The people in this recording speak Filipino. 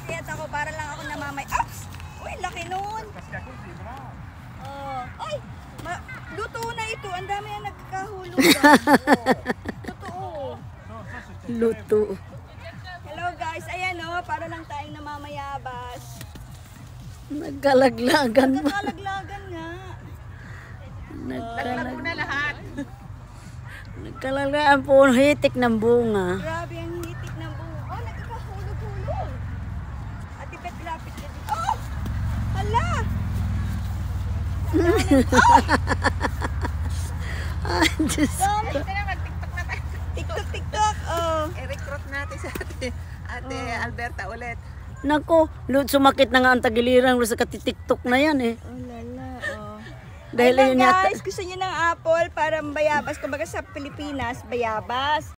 Umakyat ako para lang ako namamay. Ops! Uy, laki nun. Ay, luto na ito. Ang dami na nagkakahulog. Totoo. Luto. Hello guys, ayan o. Para lang tayong namamayabas. Nagkalaglagan mo. Nagkakalaglagan nga. Nagkalag na lahat. Nagkalaglagan po. Hitik ng bunga. Grabe ang hitik ng bunga. Oh, nagkakahulog-hulog. Ate Pet, lapit ka dito. Oh! Hala! Ay, Diyos ko. TikTok na tayo. TikTok. Oh. I-recruit natin sa ate Alberta ulit. Nako, sumakit na nga ang tagiliran sa katitiktok na yan eh. Oh, lala. Oh. Dahil Ayun yun yata. guys, gusto niyo ng apple para bayabas. Kumbaga sa Pilipinas, bayabas.